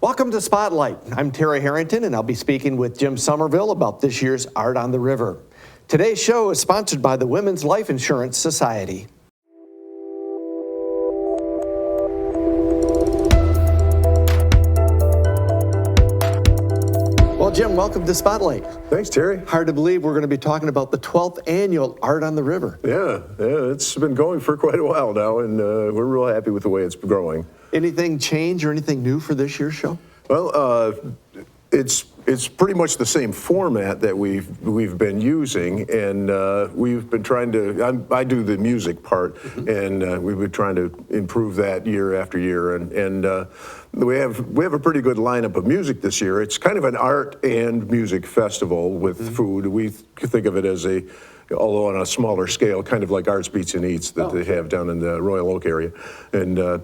Welcome to Spotlight. I'm Terry Harrington, and I'll be speaking with Jim Sommerville about this year's Art on the River. Today's show is sponsored by the Women's Life Insurance Society. Well, Jim, welcome to Spotlight. Thanks, Terry. Hard to believe we're going to be talking about the 12th annual Art on the River. Yeah, it's been going for quite a while now, and we're real happy with the way it's growing. Anything change or anything new for this year's show? Well, it's pretty much the same format that we've been using, and we've been trying to. I do the music part, and we've been trying to improve that year after year, and we have a pretty good lineup of music this year. It's kind of an art and music festival with food. We think of it as although on a smaller scale, kind of like Arts, Beats, and Eats that they have down in the Royal Oak area, and.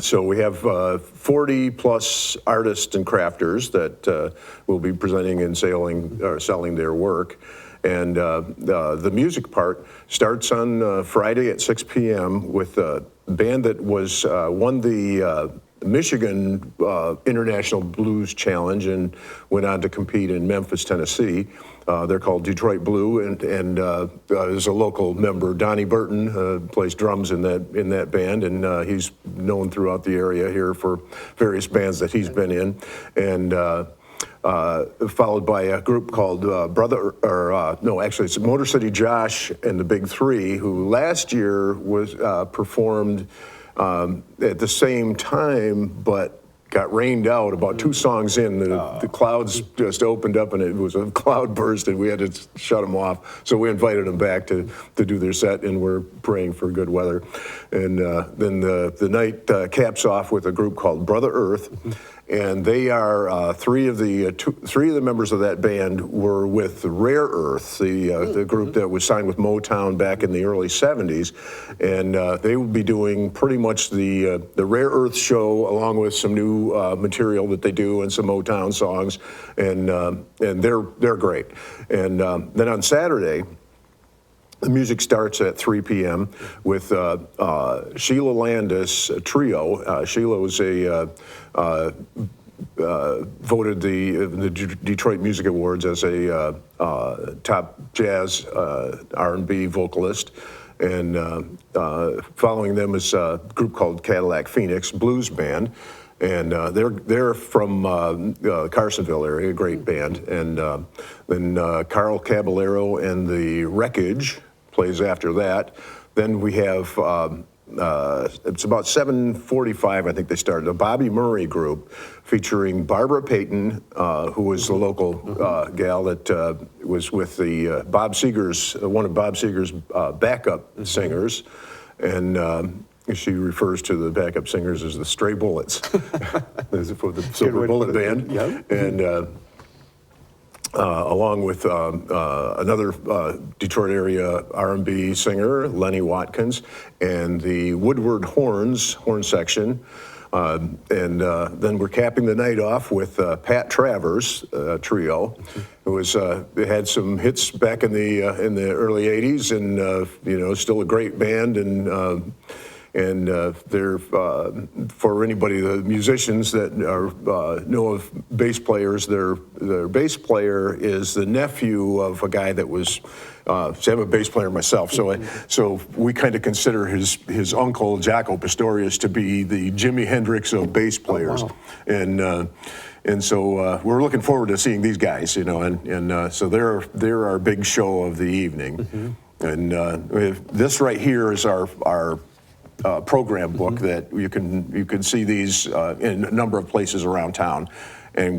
So we have 40 plus artists and crafters that will be presenting and selling their work. And the music part starts on Friday at 6 p.m. with a band that won the Michigan International Blues Challenge and went on to compete in Memphis, Tennessee. They're called Detroit Blue, and there's a local member, Donnie Burton, plays drums in that band, and he's known throughout the area here for various bands that he's been in, and followed by a group called it's Motor City Josh and the Big Three, who last year was performed at the same time, but got rained out about 2 songs in. The clouds just opened up, and it was a cloud burst, and we had to shut them off. So we invited them back to do their set, and we're praying for good weather. And then the night caps off with a group called Brother Earth, and they are three of the members of that band were with Rare Earth, the group that was signed with Motown back in the early 70s, and they will be doing pretty much the Rare Earth show along with some new material that they do and some Motown songs, and they're great. And then on Saturday, the music starts at 3 p.m. with Sheila Landis Trio. Sheila was voted the Detroit Music Awards as a top jazz R&B vocalist. And following them is a group called Cadillac Phoenix Blues Band. And they're from Carsonville area, a great band. And then Carl Caballero and the Wreckage plays after that. Then we have, it's about 7:45, I think they started, a Bobby Murray group featuring Barbara Payton, who was the local gal that was with the Bob Seger's, one of Bob Seger's backup singers. And she refers to the backup singers as the Stray Bullets for the Silver Bullet Band. Yep. And along with another Detroit area R&B singer, Lenny Watkins, and the Woodward horn section. And then we're capping the night off with Pat Travers Trio, who had some hits back in the early '80s, and still a great band, and they're for anybody, the musicians that know of bass players, their bass player is the nephew of a guy that was. So I'm a bass player myself, so we kind of consider his uncle Jaco Pastorius to be the Jimi Hendrix of bass players. Oh, wow. And so we're looking forward to seeing these guys, and so they're our big show of the evening. And this right here is our program book that you can see these in a number of places around town, and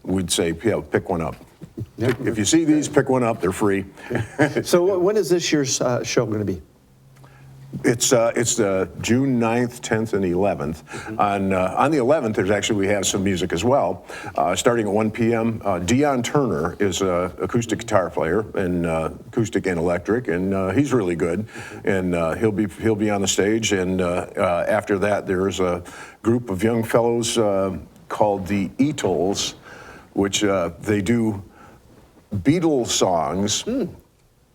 we'd say, pick one up. Yep. If you see these, pick one up. They're free. So when is this year's show going to be? It's June 9th, 10th, and 11th. On the 11th, we have some music as well. Starting at 1 p.m., Dion Turner is an acoustic guitar player, and acoustic and electric, and he's really good. And he'll be on the stage. And after that, there's a group of young fellows called the Eatles, which they do Beatles songs,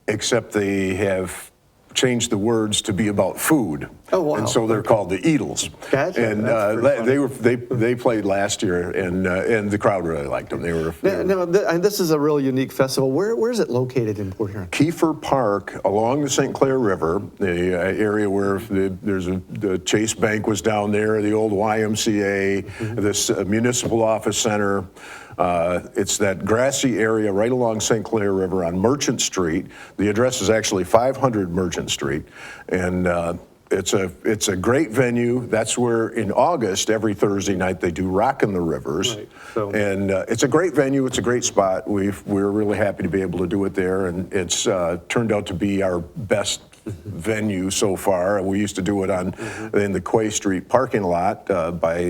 except they have changed the words to be about food. Oh, wow. And so they're called the Eagles. Gotcha. And they played last year, and the crowd really liked them. And this is a real unique festival. Where is it located in Port Huron? Kiefer Park, along the St. Clair River, the area where the Chase Bank was down there, the old YMCA, this municipal office center. It's that grassy area right along St. Clair River on Merchant Street. The address is actually 500 Merchant Street, and it's a great venue. That's where in August every Thursday night they do Rockin' the Rivers, right. So, and it's a great venue. It's a great spot. We're really happy to be able to do it there, and it's turned out to be our best venue so far. We used to do it in the Quay Street parking lot by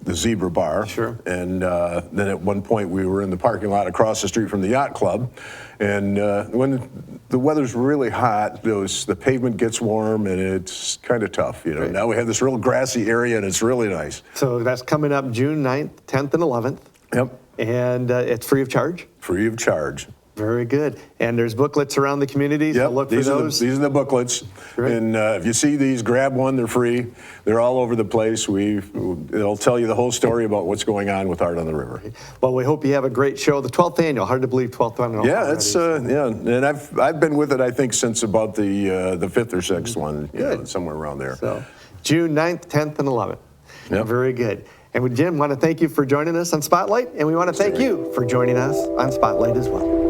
the Zebra Bar. Sure. And then at one point we were in the parking lot across the street from the yacht club. And when the weather's really hot, the pavement gets warm and it's kind of tough. Right. Now we have this real grassy area and it's really nice. So that's coming up June 9th, 10th, and 11th. Yep. And it's free of charge? Free of charge. Very good. And there's booklets around the community, yep. so look for those. These are the booklets. Great. And if you see these, grab one, they're free. They're all over the place. It'll tell you the whole story about what's going on with Art on the River. Well, we hope you have a great show. The 12th annual, hard to believe 12th annual. Yeah, it's and I've been with it, I think, since about the 5th or 6th one, somewhere around there. So June 9th, 10th, and 11th. Yep. Very good. And Jim, want to thank you for joining us on Spotlight, and we want to thank you for joining us on Spotlight as well.